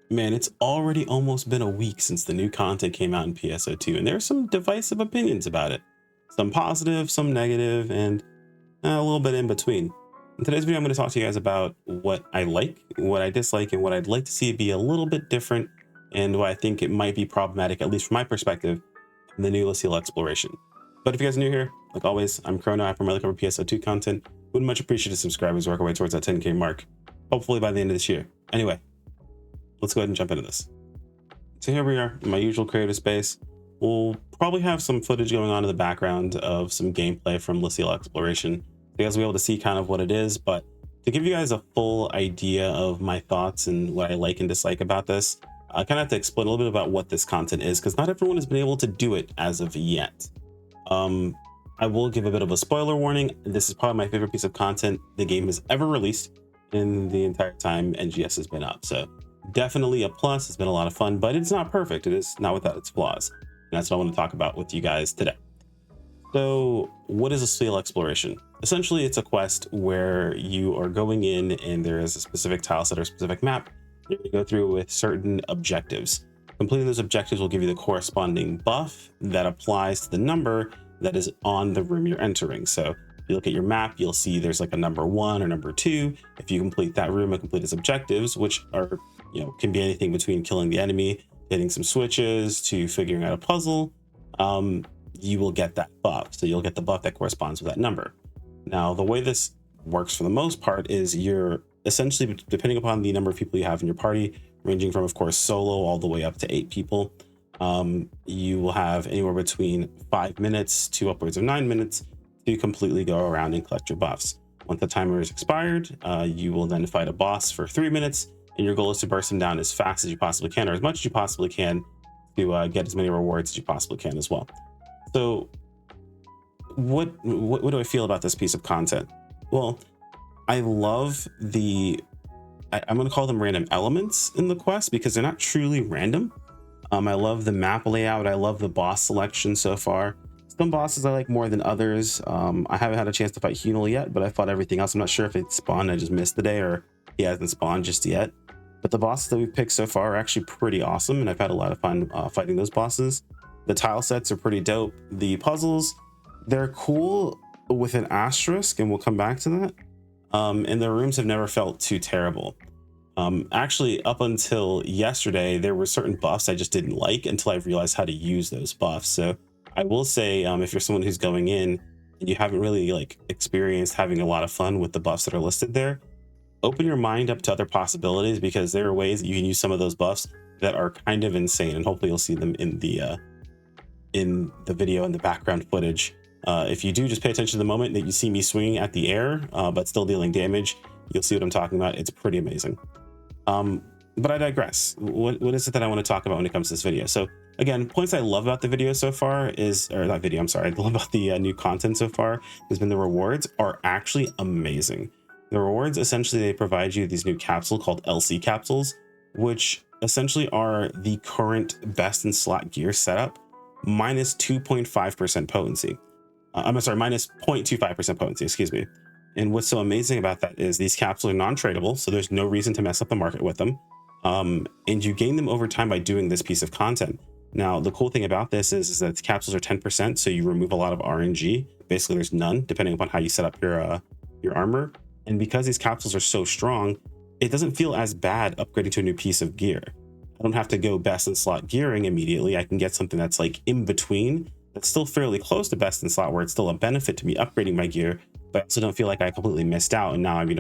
Man, it's already almost been a week since the new content came out in PSO2, and there's some divisive opinions about it. Some positive, some negative, and a little bit in between. In today's video, I'm going to talk to you guys about what I like, what I dislike, and what I'd like to see be a little bit different, and why I think it might be problematic, at least from my perspective, in the new Leciel exploration. But if you guys are new here, like always, I'm Chrono. I primarily cover PSO2 content. Would much appreciate a subscribe as we work our way towards that 10K mark, hopefully by the end of this year. Anyway, let's go ahead and jump into this. So here we are in my usual creative space. We'll probably have some footage going on in the background of some gameplay from Leciel exploration. You guys will be able to see kind of what it is, but to give you guys a full idea of my thoughts and what I like and dislike about this, I kind of have to explain a little bit about what this content is, because not everyone has been able to do it as of yet. I will give a bit of a spoiler warning. This is probably my favorite piece of content the game has ever released in the entire time NGS has been up. So definitely a plus. It's been a lot of fun, but it's not perfect. It is not without its flaws. And that's what I want to talk about with you guys today. So what is a Leciel exploration? Essentially, it's a quest where you are going in and there is a specific tile set or specific map. You're going to go through with certain objectives. Completing those objectives will give you the corresponding buff that applies to the number that is on the room you're entering. So if you look at your map, you'll see there's like a number 1 or number 2. If you complete that room and complete its objectives, which are, can be anything between killing the enemy, hitting some switches, to figuring out a puzzle, you will get that buff. So you'll get the buff that corresponds with that number. Now, the way this works for the most part is you're essentially, depending upon the number of people you have in your party, ranging from, of course, solo all the way up to 8 people, you will have anywhere between 5 minutes to upwards of 9 minutes to completely go around and collect your buffs. Once the timer is expired, you will then fight a boss for 3 minutes, and your goal is to burst him down as fast as you possibly can, or as much as you possibly can, to get as many rewards as you possibly can as well. So what do I feel about this piece of content? Well, I love I'm going to call them random elements in the quest, because they're not truly random. I love the map layout. I love the boss selection so far. Some bosses I like more than others. I haven't had a chance to fight Hunal yet, but I fought everything else. I'm not sure if it spawned, I just missed the day, or he hasn't spawned just yet. But the bosses that we've picked so far are actually pretty awesome, and I've had a lot of fun fighting those bosses. The tile sets are pretty dope. The puzzles, they're cool with an asterisk, and we'll come back to that. And the rooms have never felt too terrible. Actually, up until yesterday, there were certain buffs I just didn't like until I realized how to use those buffs. So I will say, if you're someone who's going in and you haven't really experienced having a lot of fun with the buffs that are listed there, open your mind up to other possibilities, because there are ways that you can use some of those buffs that are kind of insane, and hopefully you'll see them in the video and the background footage. If you do just pay attention to the moment that you see me swinging at the air, but still dealing damage, you'll see what I'm talking about. It's pretty amazing. But I digress. What is it that I want to talk about when it comes to this video? So again, points I love about the video so far is, or not video, I'm sorry, I love about the new content so far has been the rewards are actually amazing. The rewards, essentially, they provide you these new capsules called LC capsules, which essentially are the current best in slot gear setup minus 2.5% potency. I'm sorry, minus 0.25% potency, excuse me. And what's so amazing about that is these capsules are non-tradable, so there's no reason to mess up the market with them. And you gain them over time by doing this piece of content. Now, the cool thing about this is that the capsules are 10%, so you remove a lot of RNG. Basically, there's none, depending upon how you set up your armor. And because these capsules are so strong, it doesn't feel as bad upgrading to a new piece of gear. I don't have to go best in slot gearing immediately. I can get something that's in between, that's still fairly close to best in slot, where it's still a benefit to me upgrading my gear, but I also don't feel like I completely missed out and now I've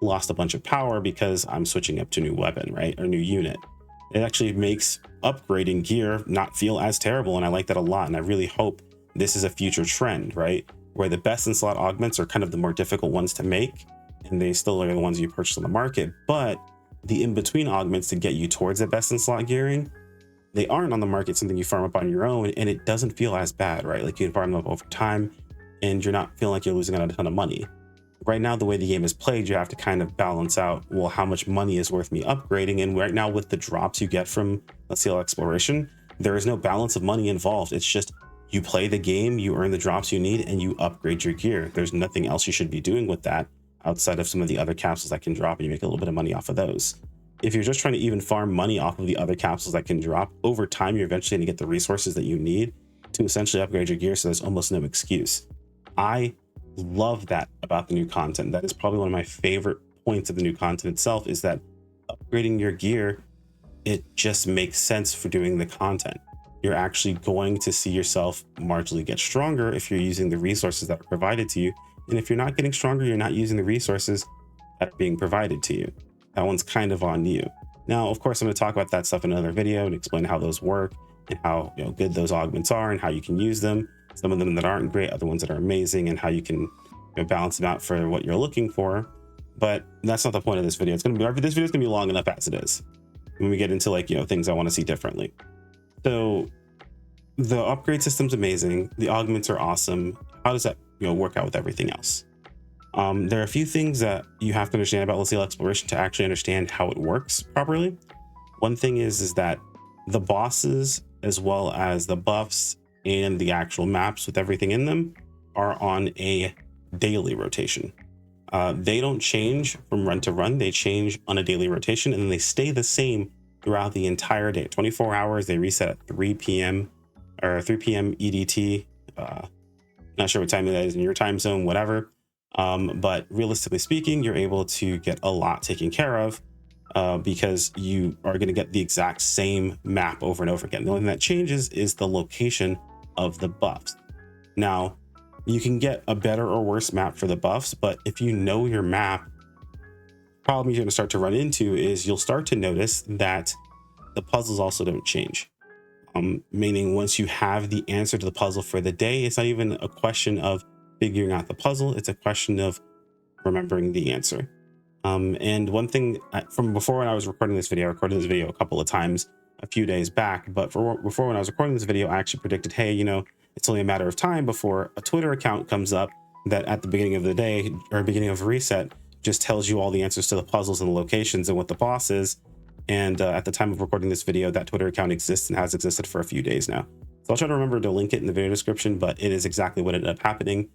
lost a bunch of power because I'm switching up to a new weapon, right, or new unit. It actually makes upgrading gear not feel as terrible, and I like that a lot. And I really hope this is a future trend, right, where the best in slot augments are kind of the more difficult ones to make, and they still are the ones you purchase on the market, but the in-between augments to get you towards the best in slot gearing, they aren't on the market, something you farm up on your own, and it doesn't feel as bad, right? You can farm them up over time and you're not feeling like you're losing out a ton of money. Right now, the way the game is played, you have to kind of balance out, well, how much money is worth me upgrading? And right now, with the drops you get from Leciel exploration, there is no balance of money involved. It's just you play the game, you earn the drops you need, and you upgrade your gear. There's nothing else you should be doing with that outside of some of the other capsules that can drop, and you make a little bit of money off of those. if you're just trying to even farm money off of the other capsules that can drop, over time, you're eventually going to get the resources that you need to essentially upgrade your gear. So there's almost no excuse. I love that about the new content. That is probably one of my favorite points of the new content itself, is that upgrading your gear, it just makes sense for doing the content. You're actually going to see yourself marginally get stronger if you're using the resources that are provided to you. And if you're not getting stronger, you're not using the resources that are being provided to you. That one's kind of on you. Now, of course, I'm going to talk about that stuff in another video and explain how those work and how good those augments are and how you can use them. Some of them that aren't great, other ones that are amazing, and how you can balance them out for what you're looking for. But that's not the point of this video. This video is going to be long enough as it is when we get into things I want to see differently. So the upgrade system's amazing. The augments are awesome. How does that work out with everything else? There are a few things that you have to understand about Leciel exploration to actually understand how it works properly. One thing is that the bosses, as well as the buffs and the actual maps with everything in them, are on a daily rotation. They don't change from run to run. They change on a daily rotation, and then they stay the same throughout the entire day. 24 hours, they reset at 3 p.m. or 3 p.m. EDT. Not sure what time that is in your time zone, whatever. But realistically speaking, you're able to get a lot taken care of because you are going to get the exact same map over and over again. The only thing that changes is the location of the buffs. Now, you can get a better or worse map for the buffs, but if you know your map, the problem you're going to start to run into is you'll start to notice that the puzzles also don't change. Meaning once you have the answer to the puzzle for the day, it's not even a question of figuring out the puzzle. It's a question of remembering the answer. And one thing from before, when I was recording this video, I recorded this video a couple of times a few days back, but before when I was recording this video, I actually predicted, hey, it's only a matter of time before a Twitter account comes up that at the beginning of the day or beginning of a reset just tells you all the answers to the puzzles and the locations and what the boss is. And at the time of recording this video, that Twitter account exists and has existed for a few days now. So I'll try to remember to link it in the video description, but it is exactly what ended up happening.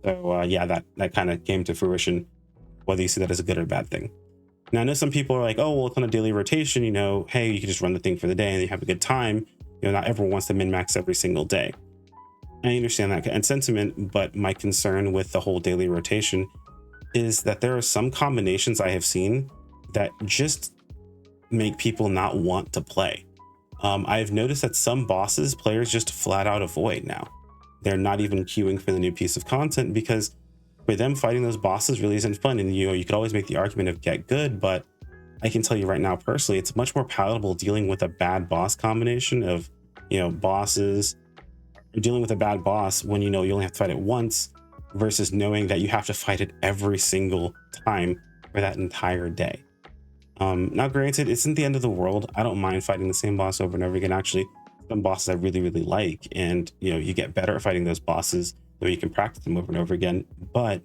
So yeah, that kind of came to fruition, whether you see that as a good or bad thing. Now, I know some people are like, oh, well, it's on a daily rotation, hey, you can just run the thing for the day and you have a good time. Not everyone wants to min-max every single day. I understand that and sentiment, but my concern with the whole daily rotation is that there are some combinations I have seen that just make people not want to play. I've noticed that some bosses players just flat out avoid now. They're not even queuing for the new piece of content because for them, fighting those bosses really isn't fun. And you could always make the argument of get good, but I can tell you right now personally, it's much more palatable dealing with a bad boss combination of bosses. You're dealing with a bad boss when you only have to fight it once versus knowing that you have to fight it every single time for that entire day. Now granted, it isn't the end of the world. I don't mind fighting the same boss over and over again. Actually, some bosses I really like, and you get better at fighting those bosses, though you can practice them over and over again. But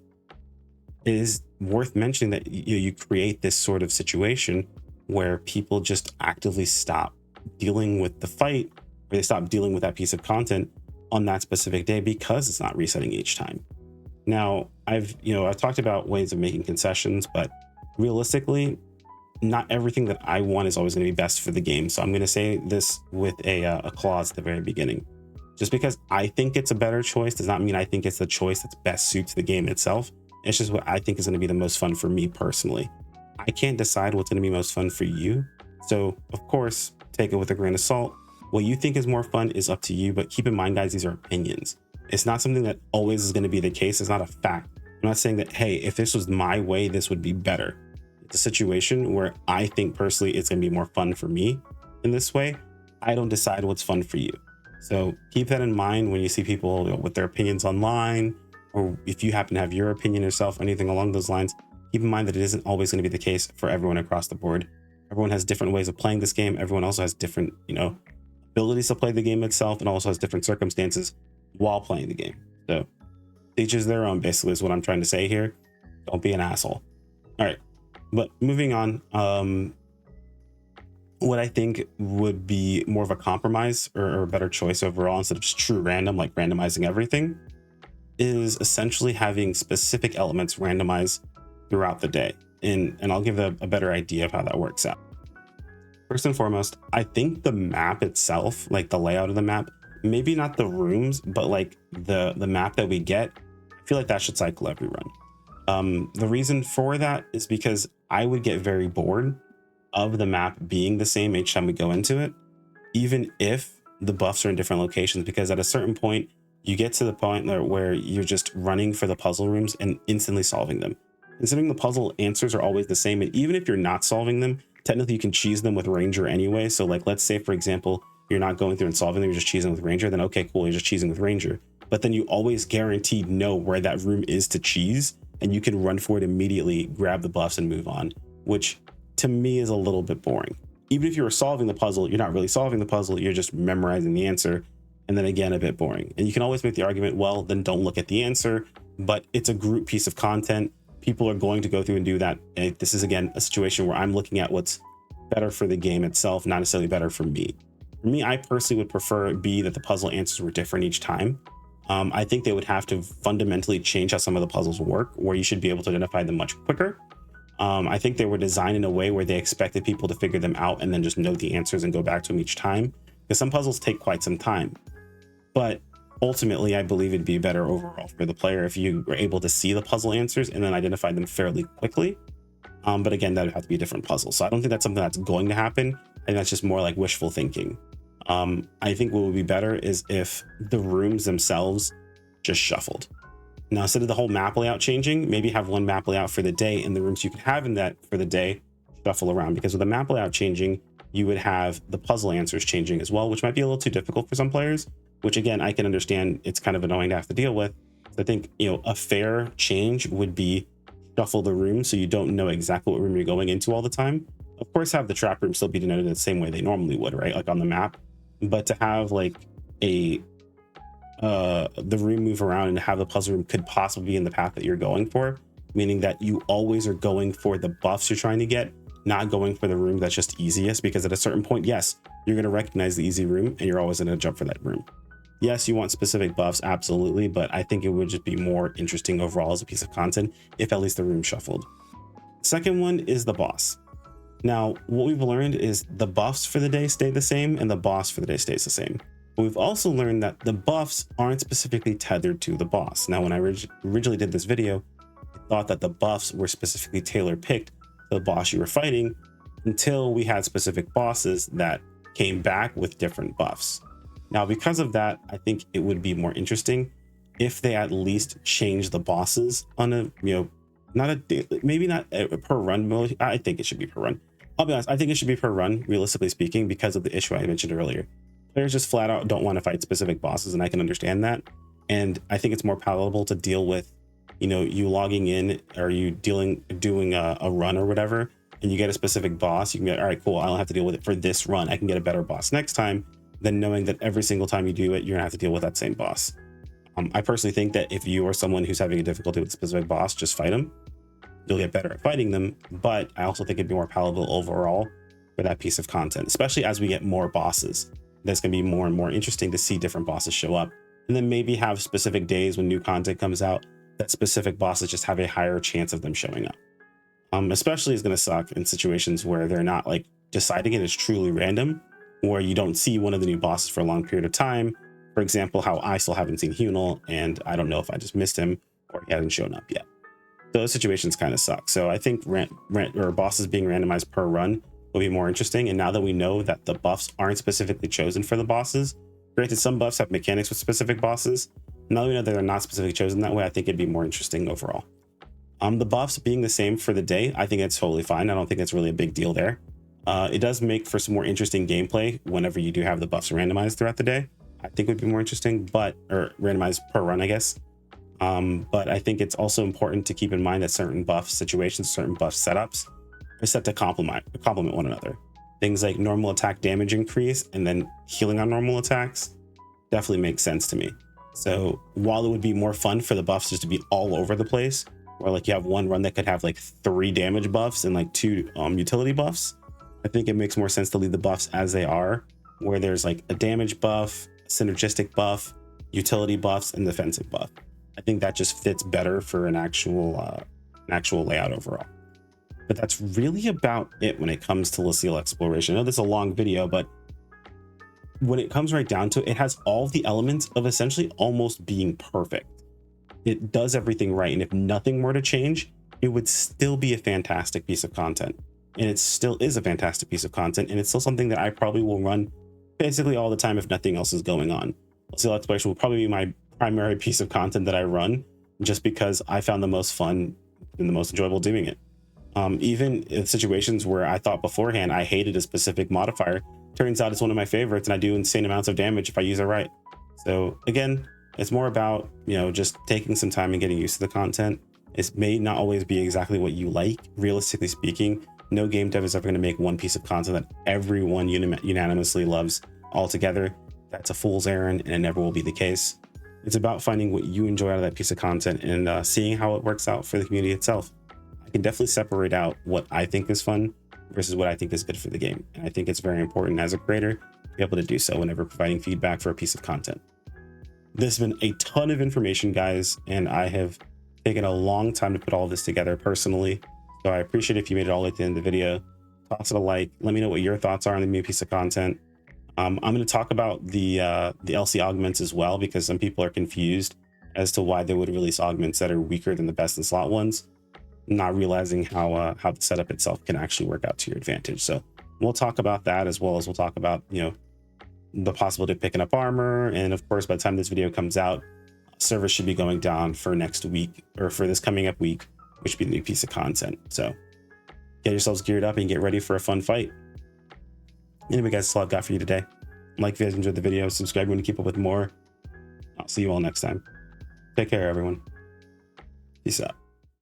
it is worth mentioning that you create this sort of situation where people just actively stop dealing with the fight, or they stop dealing with that piece of content on that specific day because it's not resetting each time. Now, I've talked about ways of making concessions, but realistically, not everything that I want is always going to be best for the game. So I'm going to say this with a clause at the very beginning. Just because I think it's a better choice does not mean I think it's the choice that's best suits the game itself. It's just what I think is going to be the most fun for me personally. I can't decide what's going to be most fun for you. So of course, take it with a grain of salt. What you think is more fun is up to you, but keep in mind, guys, these are opinions. It's not something that always is going to be the case. It's not a fact. I'm not saying that, hey, if this was my way, this would be better. It's a situation where I think personally it's going to be more fun for me in this way. I don't decide what's fun for you. So keep that in mind when you see people with their opinions online, or if you happen to have your opinion yourself, anything along those lines, keep in mind that it isn't always going to be the case for everyone across the board. Everyone has different ways of playing this game. Everyone also has different, abilities to play the game itself, and also has different circumstances while playing the game. So each is their own, basically, is what I'm trying to say here. Don't be an asshole. All right. But moving on, what I think would be more of a compromise or a better choice overall, instead of just true random, like randomizing everything, is essentially having specific elements randomized throughout the day. And I'll give a better idea of how that works out. First and foremost, I think the map itself, like the layout of the map, maybe not the rooms, but like the map that we get, I feel like that should cycle every run. The reason for that is because I would get very bored of the map being the same each time we go into it, even if the buffs are in different locations, because at a certain point, you get to the point where you're just running for the puzzle rooms and instantly solving them. Considering the puzzle answers are always the same, and even if you're not solving them, technically you can cheese them with Ranger anyway. So like, let's say, for example, you're not going through and solving them, you're just cheesing with Ranger, then okay, cool, you're just cheesing with Ranger. But then you always guaranteed know where that room is to cheese, and you can run for it immediately, grab the buffs and move on, which to me is a little bit boring. Even if you were solving the puzzle, you're not really solving the puzzle, you're just memorizing the answer. And then again, a bit boring. And you can always make the argument, well, then don't look at the answer, but it's a group piece of content. People are going to go through and do that. And this is, again, a situation where I'm looking at what's better for the game itself, not necessarily better for me. For me, I personally would prefer it be that the puzzle answers were different each time. I think they would have to fundamentally change how some of the puzzles work, where you should be able to identify them much quicker. I think they were designed in a way where they expected people to figure them out and then just know the answers and go back to them each time, because some puzzles take quite some time. But ultimately, I believe it'd be better overall for the player if you were able to see the puzzle answers and then identify them fairly quickly. But again, that would have to be a different puzzle. So I don't think that's something that's going to happen. I think that's just more like wishful thinking. I think what would be better is if the rooms themselves just shuffled. Now, instead of the whole map layout changing, maybe have one map layout for the day, and the rooms you could have in that for the day shuffle around, because with the map layout changing, you would have the puzzle answers changing as well, which might be a little too difficult for some players, which again, I can understand it's kind of annoying to have to deal with. So I think, a fair change would be shuffle the room so you don't know exactly what room you're going into all the time. Of course, have the trap room still be denoted the same way they normally would, right? Like on the map, but to have like the room move around and have the puzzle room could possibly be in the path that you're going for, meaning that you always are going for the buffs you're trying to get, not going for the room that's just easiest, because at a certain point, yes, you're going to recognize the easy room and you're always going to jump for that room. Yes, you want specific buffs, absolutely, but I think it would just be more interesting overall as a piece of content if at least the room shuffled. Second one is the boss. Now, what we've learned is the buffs for the day stay the same and the boss for the day stays the same. But we've also learned that the buffs aren't specifically tethered to the boss. Now, when I originally did this video, I thought that the buffs were specifically tailor-picked to the boss you were fighting, until we had specific bosses that came back with different buffs. Now, because of that, I think it would be more interesting if they at least change the bosses on a, maybe not per run mode. I think it should be per run. I'll be honest, I think it should be per run, realistically speaking, because of the issue I mentioned earlier. Players just flat out don't want to fight specific bosses, and I can understand that. And I think it's more palatable to deal with, you logging in or you doing a run or whatever, and you get a specific boss. You can get, all right, cool, I don't have to deal with it for this run. I can get a better boss next time, than knowing that every single time you do it, you're gonna have to deal with that same boss. I personally think that if you are someone who's having a difficulty with a specific boss, just fight them. You'll get better at fighting them, but I also think it'd be more palatable overall for that piece of content, especially as we get more bosses. That's gonna be more and more interesting to see different bosses show up, and then maybe have specific days when new content comes out that specific bosses just have a higher chance of them showing up. Especially is gonna suck in situations where they're not like deciding it, it's truly random, where you don't see one of the new bosses for a long period of time. For example, how I still haven't seen Hunel, and I don't know if I just missed him or he hasn't shown up yet. So those situations kind of suck. So I think bosses being randomized per run will be more interesting. And now that we know that the buffs aren't specifically chosen for the bosses, granted some buffs have mechanics with specific bosses, now that we know that they're not specifically chosen that way, I think it'd be more interesting overall. The buffs being the same for the day, I think that's totally fine. I don't think that's really a big deal there. It does make for some more interesting gameplay whenever you do have the buffs randomized throughout the day. I think it would be more interesting, or randomized per run, I guess. But I think it's also important to keep in mind that certain buff situations, certain buff setups are set to complement one another. Things like normal attack damage increase and then healing on normal attacks definitely makes sense to me. So while it would be more fun for the buffs just to be all over the place, where like you have one run that could have like 3 damage buffs and like 2 utility buffs, I think it makes more sense to leave the buffs as they are, where there's like a damage buff, synergistic buff, utility buffs, and defensive buff. I think that just fits better for an actual layout overall. But that's really about it when it comes to Leciel exploration. I know this is a long video, but when it comes right down to it, it has all the elements of essentially almost being perfect. It does everything right, and if nothing were to change, it would still be a fantastic piece of content. And it still is a fantastic piece of content, and it's still something that I probably will run basically all the time if nothing else is going on. Leciel exploration will probably be my primary piece of content that I run, just because I found the most fun and the most enjoyable doing it. Even in situations where I thought beforehand I hated a specific modifier, turns out it's one of my favorites, and I do insane amounts of damage if I use it right. So again, it's more about, you know, just taking some time and getting used to the content. It may not always be exactly what you like. Realistically speaking, no game dev is ever going to make one piece of content that everyone unanimously loves altogether. That's a fool's errand, and it never will be the case. It's about finding what you enjoy out of that piece of content and seeing how it works out for the community itself. I can definitely separate out what I think is fun versus what I think is good for the game. And I think it's very important as a creator to be able to do so whenever providing feedback for a piece of content. This has been a ton of information, guys, and I have taken a long time to put all of this together personally. So I appreciate if you made it all the way to the end of the video. Toss it a like. Let me know what your thoughts are on the new piece of content. I'm going to talk about the LC augments as well, because some people are confused as to why they would release augments that are weaker than the best in slot ones, not realizing how the setup itself can actually work out to your advantage. So we'll talk about that, as well as we'll talk about, you know, the possibility of picking up armor. And of course, by the time this video comes out, servers should be going down for next week, or for this coming up week, which should be the new piece of content. So get yourselves geared up and get ready for a fun fight. Anyway, guys, that's all I've got for you today. Like if you guys enjoyed the video, subscribe when you keep up with more. I'll see you all next time. Take care, everyone. Peace out.